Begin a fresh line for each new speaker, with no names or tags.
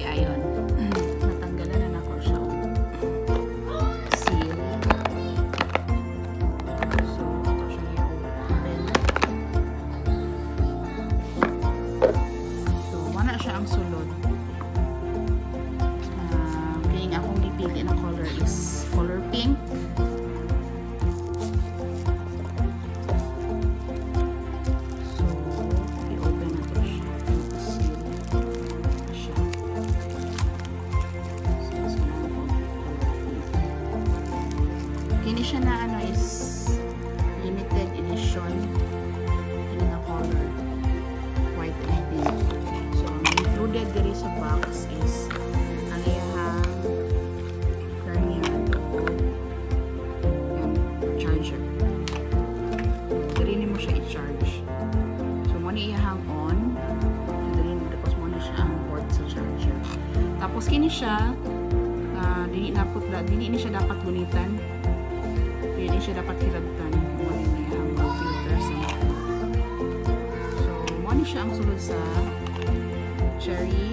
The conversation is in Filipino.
Ion. Natanggalan na ako siya. Seal. So, ito siya i-open. So, wala siya ang sulod. Kaya akong ipili na color is color pink. Kini siya na ano is limited edition in a color white and pink. So included diri sa box is ang iyang lanyard o charger. Diri mo siya i-charge. So mo ni iyang on, diri mo tapos mo ni siya ang port sa charger. Tapos kini siya dili ni siya dapat gunitan. Hindi siya dapat hilabtan. Muna niya ang filter sa So, muna siya ang sulod sa cherry